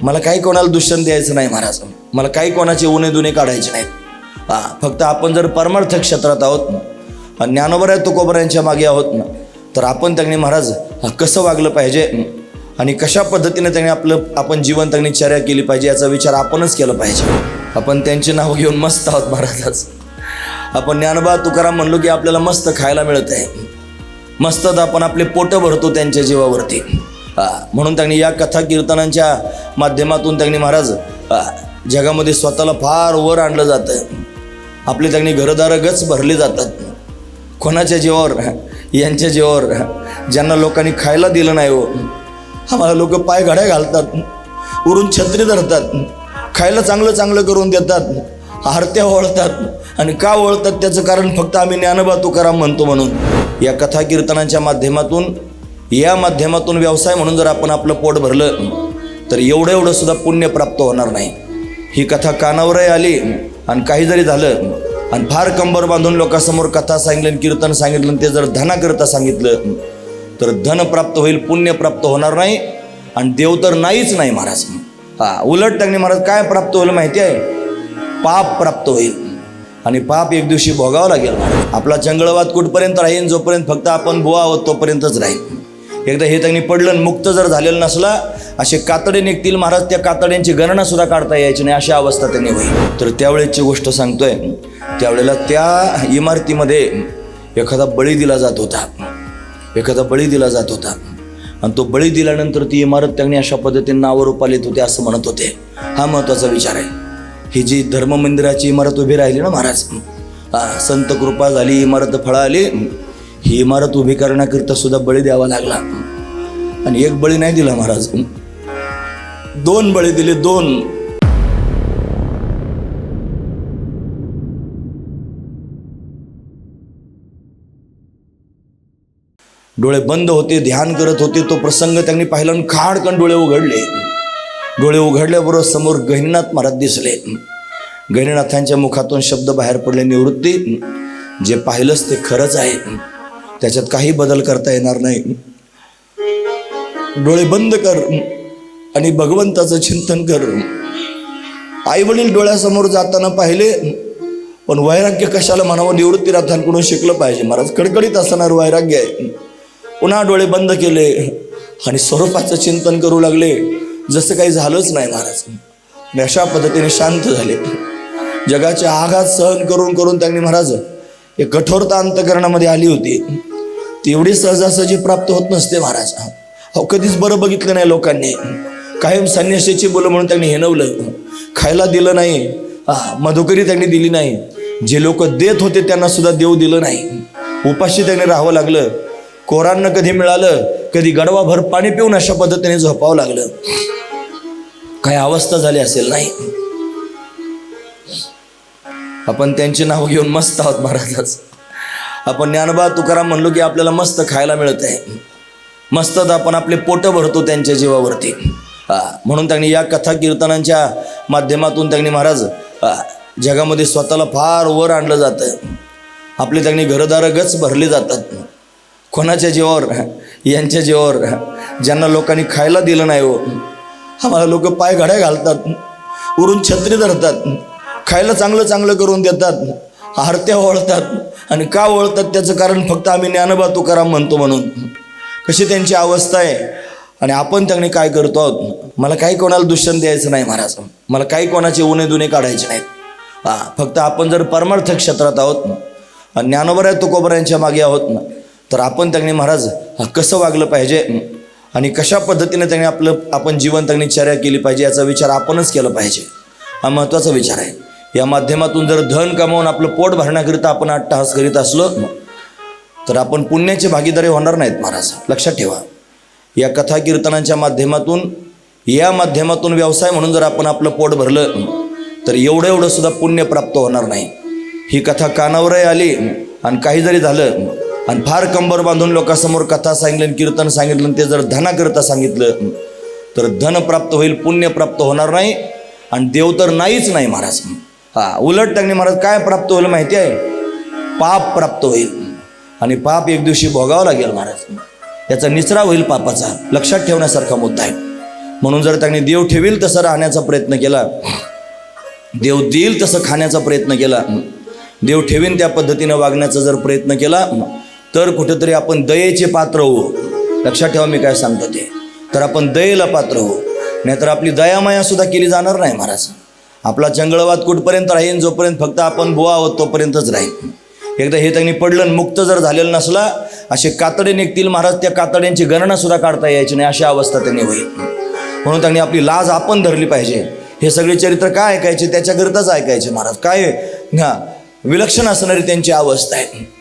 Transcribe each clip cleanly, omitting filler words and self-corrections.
मला काही कोणाला दूषण द्यायचं नाही महाराज, मला काही कोणाचे उणे दुणे काढायचे नाहीत। फक्त आपण जर परमार्थ क्षेत्रात आहोत ना, ज्ञानोबराय तुकोबरायांच्या मागे आहोत ना, तर आपण त्यांनी महाराज कसं वागलं पाहिजे आणि कशा पद्धतीने त्यांनी आपण जीवन त्यांनी चर्या केली पाहिजे याचा विचार आपणच केला पाहिजे। आपण त्यांचे नाव घेऊन मस्त आहोत महाराज। आपण ज्ञानोबा तुकाराम म्हणलो की आपल्याला मस्त खायला मिळत आहे, मस्तच आपण आपले पोटं भरतो त्यांच्या जीवावरती। म्हणून त्यांनी या कथा कीर्तनांच्या माध्यमातून त्यांनी महाराज जगामध्ये स्वतःला फार वर आणलं जातं। आपले त्यांनी घरदार गच भरले जातात। कोणाच्या जीवावर? यांच्या जीवावर, ज्यांना लोकांनी खायला दिलं नाही हो। आम्हाला लोक पाय घड्या घालतात, उरून छत्री धरतात, खायला चांगलं चांगलं करून देतात, आरत्या ओळतात। आणि का ओळतात त्याचं कारण फक्त आम्ही ज्ञानोबा तुकाराम म्हणतो म्हणून। या कथा कीर्तनांच्या माध्यमातून व्यवसाय म्हणून जर आपण आपलं पोट भरलं तर एवढं सुद्धा पुण्य प्राप्त होणार नाही। ही कथा कानावरही आली आणि काही जरी झालं आणि फार कंबर बांधून लोकांसमोर कथा सांगितली, कीर्तन सांगितलं, ते जर धनाकरता सांगितलं तर धन प्राप्त होईल, पुण्य प्राप्त होणार नाही आणि देव तर नाहीच नाही महाराज। उलट त्यांनी महाराज काय प्राप्त होईल माहिती आहे? पाप प्राप्त होईल आणि पाप एक दिवशी भोगावं लागेल। आपला चंगळवाद कुठपर्यंत राहील? जोपर्यंत फक्त आपण बुवा आहोत तोपर्यंतच राहील। एकदा हे त्यांनी पडलं, मुक्त जर झालेलं नसला, असे कातडे निघतील महाराज, त्या कातड्यांची गणना सुद्धा काढता यायची नाही, अशी अवस्था त्यांनी होईल। तर त्यावेळेची गोष्ट सांगतोय, त्यावेळेला त्या इमारतीमध्ये एखादा बळी दिला जात होता, आणि तो बळी दिल्यानंतर ती इमारत त्यांनी अशा पद्धतीने नावारूप आलीत होते असं म्हणत होते। हा महत्वाचा विचार आहे। ही जी धर्म मंदिराची इमारत उभी राहिली ना महाराज, संत कृपा झाली, इमारत फळाली, ही इमारत उभी करण्याकरिता सुद्धा बळी द्यावा लागला। आणि एक बळी नाही दिला महाराज, 2 बळी दिले, 2। डोळे बंद होते, ध्यान करत होते। तो प्रसंग त्यांनी पाहिला आणि खाडकन डोळे उघडल्याबरोबर समोर गहिनीनाथ महाराज दिसले। गहिनीनाथांच्या मुखातून शब्द बाहेर पडले, निवृत्ती, जे पाहिलंच ते खरंच आहे, त्याच्यात काही बदल करता येणार नाही। डोळे बंद कर आणि भगवंताचं चिंतन कर। आई वडील डोळ्यासमोर जाताना पाहिले, पण वैराग्य कशाला म्हणावं? निवृत्तीनाथांकडून शिकलं पाहिजे महाराज, कडकडीत असणार वैराग्य आहे। पुन्हा डोळे बंद केले आणि स्वरूपाचं चिंतन करू लागले, जसं काही झालंच नाही महाराज। अशा पद्धतीने शांत झाले। जगाचे आघात सहन करून त्यांनी महाराज एक कठोरता अंतकरणामध्ये आली होती, तेवढी सहजासहजी प्राप्त होत नसते महाराज। कधीच बरं बघितलं नाही लोकांनी, कायम संन्यासाची बोल म्हणून त्यांनी हेनवलं, खायला दिलं नाही, मधुकरी त्यांनी दिली नाही, जे लोक देत होते त्यांना सुद्धा देऊ दिलं नाही, उपाशी त्यांनी राहावं लागलं, कोरांना कधी मिळालं, कधी गडवाभर पाणी पिऊन अशा पद्धतीने झोपावं लागलं। काय अवस्था झाली असेल नाही? आपण त्यांचे नाव घेऊन मस्त आहोत महाराज। आपण ज्ञानोबा तुकाराम म्हणलो की आपल्याला मस्त खायला मिळत आहे, मस्तच आपण आपले पोटं भरतो त्यांच्या जीवावरती। म्हणून त्यांनी या कथा कीर्तनांच्या माध्यमातून त्यांनी महाराज जगामध्ये स्वतःला फार वर आणलं जातं। आपले त्यांनी घरदार गच भरले जातात। कोणाच्या जीवावर? यांच्या जीवावर, ज्यांना लोकांनी खायला दिलं नाही हो। आम्हाला लोक पाय घड्या घालतात, उरून छत्री धरतात, खायला चांगलं चांगलं करून देतात, आरत्या ओळतात। आणि का ओळतात त्याचं कारण फक्त आम्ही ज्ञानोबा तुकाराम म्हणतो म्हणून। कशी त्यांची अवस्था आहे आणि आपण त्यांनी काय करतो आहोत? मला काही कोणाला दूषण द्यायचं नाही महाराज, मला काही कोणाचे उणे दुणे काढायचे नाहीत। फक्त आपण जर परमार्थ क्षेत्रात आहोत ना, ज्ञानोबराय तुकोबरायांच्या मागे आहोत ना, तर आपण त्यांनी महाराज कसं वागलं पाहिजे आणि कशा पद्धतीने त्यांनी आपण जीवन त्यांनी चर्या केली पाहिजे याचा विचार आपणच केला पाहिजे। हा महत्त्वाचा विचार आहे। या माध्यमातून जर धन कमावून आपलं पोट भरण्याकरिता आपण अट्टहास करीत असलो तर आपण पुण्याचे भागीदारी होणार नाहीत महाराज, लक्षात ठेवा। या कथा कीर्तनांच्या माध्यमातून व्यवसाय म्हणून जर आपण आपलं पोट भरलं तर एवढं सुद्धा पुण्य प्राप्त होणार नाही। ही कथा कानावरही आली आणि काही जरी झालं आणि फार कंबर बांधून लोकांसमोर कथा सांगितली, कीर्तन सांगितलं, ते जर धनाकरता सांगितलं तर धन प्राप्त होईल, पुण्य प्राप्त होणार नाही आणि देव तर नाहीच नाही महाराज। उलट त्यांनी महाराज काय प्राप्त होईल माहिती आहे? पाप प्राप्त होईल आणि पाप एक दिवशी भोगावं लागेल महाराज। याचा निचरा होईल पापाचा, लक्षात ठेवण्यासारखा मुद्दा आहे। म्हणून जर त्यांनी देव ठेवील तसं राहण्याचा प्रयत्न केला, देव देईल तसं खाण्याचा प्रयत्न केला, देव ठेवीन त्या पद्धतीनं वागण्याचा जर प्रयत्न केला तर कुठेतरी आपण दयेचे पात्र होऊ. लक्षात ठेवा मी काय सांगतो ते. तर आपण दयेला पात्र होऊ, नाहीतर आपली दयामाया सुद्धा केली जाणार नाही महाराज. आपला जंगलवाद कुठपर्यंत राहील, जोपर्यंत फक्त आपण बुवा आहोत तोपर्यंतच राहील. एकदा हे त्यांनी पडलं, मुक्त जर झालेलं नसला, असे कातडे निघतील महाराज, त्या कातड्यांची गणना सुद्धा काढता यायची नाही, अशी अवस्था त्यांनी होईल. म्हणून त्यांनी आपली लाज आपण धरली पाहिजे. हे सगळे चरित्र काय ऐकायचे, त्याच्याकरिताच ऐकायचे महाराज. काय विलक्षण असणारी त्यांची अवस्था आहे.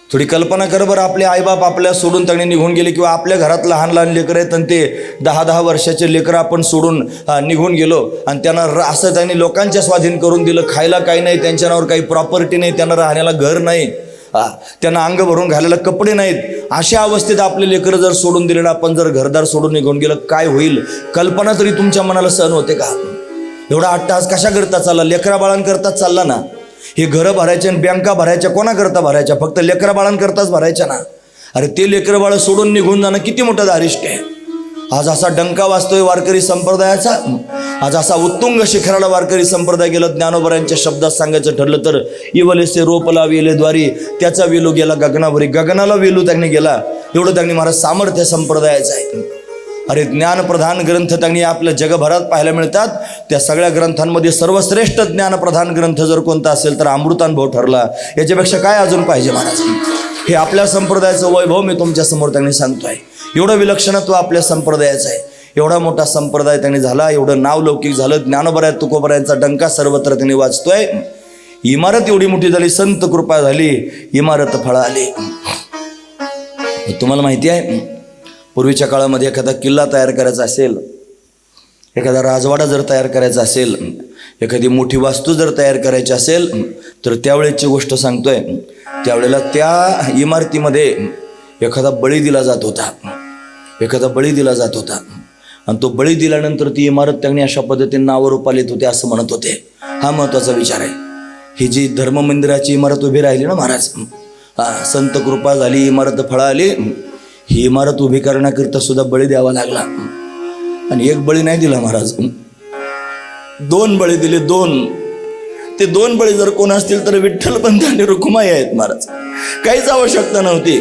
थोडी कल्पना कर बरं, आपले आईबाप आपल्या सोडून त्यांनी निघून गेले, किंवा आपल्या घरात लहान लहान लेकरं आहेत आणि ते 10-10 वर्षाचे लेकरं आपण सोडून निघून गेलो आणि त्यांना असं त्यांनी लोकांच्या स्वाधीन करून दिलं. खायला काही नाही, त्यांच्यावर काही प्रॉपर्टी नाही, त्यांना राहण्याला घर नाही, त्यांना अंग भरून घालायला कपडे नाहीत. अशा अवस्थेत आपले लेकरं जर सोडून दिले, आपण जर घरदार सोडून निघून गेलं, काय होईल कल्पना तरी तुमच्या मनाला सहन होते का? एवढा अट्टहास कशा करता चालला? लेकरा बाळांकरताच चालला ना. हे घरं भरायचे आणि बँका भरायच्या कोणाकरता भरायच्या? फक्त लेकरा बाळांकरताच भरायच्या ना. अरे ते लेकरं बाळ सोडून निघून जाणं किती मोठं दारिष्ट आहे. आज असा डंका वाजतोय वारकरी संप्रदायाचा, आज असा उत्तुंग शिखराला वारकरी संप्रदाय गेला. ज्ञानोबरांच्या शब्दात सांगायचं ठरलं तर, इवलेसे रोपला वेले द्वारी, त्याचा वेलू गेला गगनावरी, गगनाला वेलू त्यांनी गेला. एवढं त्यांनी महाराज सामर्थ्य संप्रदायाचं आहे. अरे ज्ञानप्रधान ग्रंथ त्यांनी आपल्या जगभरात पाहायला मिळतात. त्या सगळ्या ग्रंथांमध्ये सर्वश्रेष्ठ ज्ञानप्रधान ग्रंथ जर कोणता असेल तर अमृतानुभव ठरला. याच्यापेक्षा काय अजून पाहिजे महाराज? हे आपल्या संप्रदायाचं वैभव मी तुमच्या समोर त्यांनी सांगतोय. एवढं विलक्षणत्व आपल्या संप्रदायाचं आहे. एवढा मोठा संप्रदाय त्यांनी झाला, एवढं नाव लौकिक झालं. ज्ञानोबराय तुकोबरायांचा डंका सर्वत्र त्यांनी वाचतोय. इमारत एवढी मोठी झाली, संत कृपा झाली, इमारत फळा आली. तुम्हाला माहिती आहे, पूर्वीच्या काळामध्ये एखादा किल्ला तयार करायचा असेल, एखादा राजवाडा जर तयार करायचा असेल, एखादी मोठी वास्तू जर तयार करायची असेल, तर त्यावेळेची गोष्ट सांगतोय. त्यावेळेला त्या इमारतीमध्ये एखादा बळी दिला जात होता, एखादा बळी दिला जात होता. आणि तो बळी दिल्यानंतर ती इमारत त्यांनी अशा पद्धतीने नावारूपाला येत होते असं म्हणत होते. हा महत्त्वाचा विचार आहे. ही जी धर्ममंदिराची इमारत उभी राहिली ना महाराज, संत कृपा झाली, इमारत फळा आली. ही इमारत उभी करण्याकरिता सुद्धा बळी द्यावा लागला. आणि एक बळी नाही दिला महाराज, 2 बळी दिले. 2 ते 2 बळी जर कोण असतील तर विठ्ठलपंत आणि रुक्माई आहेत महाराज. काहीच आवश्यकता नव्हती.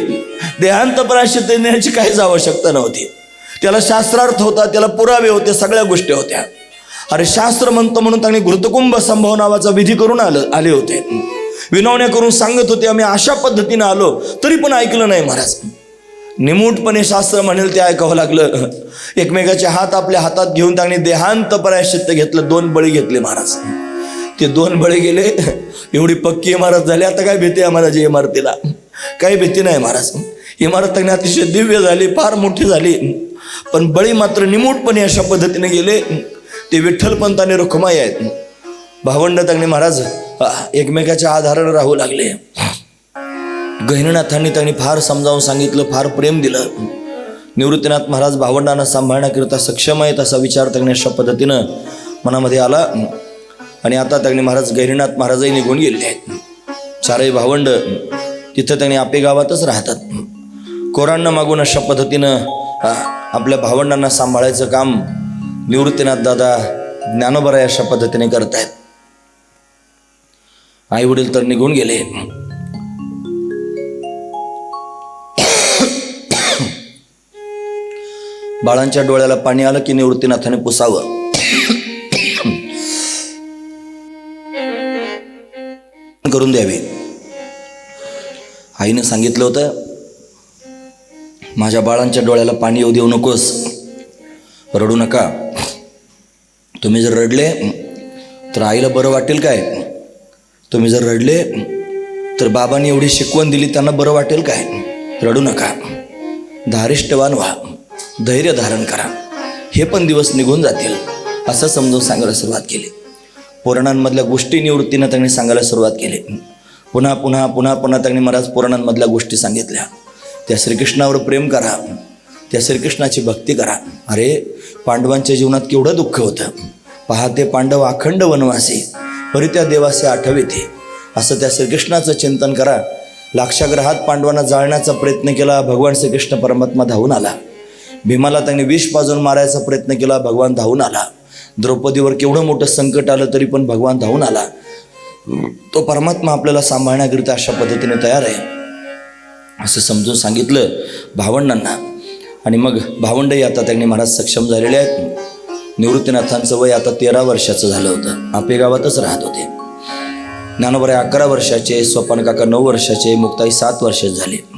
देहांत प्रायश्चित्त देण्याची काहीच आवश्यकता नव्हती. त्याला शास्त्रार्थ होता, त्याला पुरावे होते, सगळ्या गोष्टी होत्या. अरे शास्त्र म्हणतो म्हणून त्यांनी घृतकुंभ संभव नावाचा विधी करून आले होते. विनवण्या करून सांगत होते, आम्ही अशा पद्धतीनं आलो, तरी पण ऐकलं नाही महाराज. निमूटपणे शास्त्र म्हणेल ते ऐकावं लागलं. एकमेकाचे हात आपल्या हातात घेऊन त्यांनी देहांत प्रायश्चित्त घेतलं. 2 बळी घेतले महाराज. ते 2 बळी गेले. एवढी पक्की इमारत झाली. आता काय भीती आहे महाराज इमारतीला? काही भीती नाही महाराज. इमारत त्यांनी अतिशय दिव्य झाली, फार मोठी झाली. पण बळी मात्र निमूटपणे अशा पद्धतीने गेले. ते विठ्ठलपंत आणि रुक्माई आहेत, भावंड त्यांनी महाराज एकमेकाच्या आधाराने राहू लागले. गहिनीनाथांनी त्यांनी फार समजावून सांगितलं, फार प्रेम दिलं. निवृत्तीनाथ महाराज भावंडांना सांभाळण्याकरिता सक्षम आहेत असा विचार त्यांनी अशा पद्धतीनं मनामध्ये आला. आणि आता त्यांनी महाराज गहिनीनाथ महाराजही निघून गेले आहेत. 4ही भावंड तिथं त्यांनी आपे गावातच राहतात. कोरांना मागून अशा पद्धतीनं आपल्या भावंडांना सांभाळायचं काम निवृत्तीनाथ दादा ज्ञानोबराय अशा पद्धतीने करतायत. आई वडील तर निघून गेले. बाळांच्या डोळ्याला पाणी आलं की निवृत्तीनाथाने पुसावं. करून द्यावे. आईनं सांगितलं होतं, माझ्या बाळांच्या डोळ्याला पाणी येऊ देऊ नकोस, रडू नका. तुम्ही जर रडले तर आईला बरं वाटेल काय? तुम्ही जर रडले तर बाबांनी एवढी शिकवण दिली त्यांना बरं वाटेल काय? रडू नका, धारिष्ठवान व्हा, धैर्य धारण करा, हे पण दिवस निघून जातील असं समजून सांगायला सुरुवात केली. पुराणांमधल्या गोष्टी निवृत्तीनं त्यांनी सांगायला सुरुवात केली. पुन्हा पुन्हा पुन्हा पुन्हा त्यांनी महाराज पुराणांमधल्या गोष्टी सांगितल्या. त्या श्रीकृष्णावर प्रेम करा, त्या श्रीकृष्णाची भक्ती करा. अरे पांडवांच्या जीवनात केवढं दुःख होतं. पाहते पांडव अखंड वनवासी, परित्या देवासे आठविते, असं त्या श्रीकृष्णाचं चिंतन करा. लाक्षाग्रहात पांडवांना जाळण्याचा प्रयत्न केला, भगवान श्रीकृष्ण परमात्मा धावून आला. भीमाला त्यांनी विष पाजून मारायचा प्रयत्न केला, भगवान धावून आला. द्रौपदीवर केवढं मोठं संकट आलं तरी पण भगवान धावून आला. तो परमात्मा आपल्याला सांभाळण्याकरिता अशा पद्धतीने तयार आहे असं समजून सांगितलं भावंडांना. आणि मग भावंडही आता त्यांनी महाराज सक्षम झालेले आहेत. निवृत्तीनाथांचं वय आता 13 वर्षाचं झालं होतं. आपे गावातच राहत होते. ज्ञानोबराय 11 वर्षाचे, स्वपन काका 9 वर्षाचे, मुक्ताई 7 वर्षाचे झाले.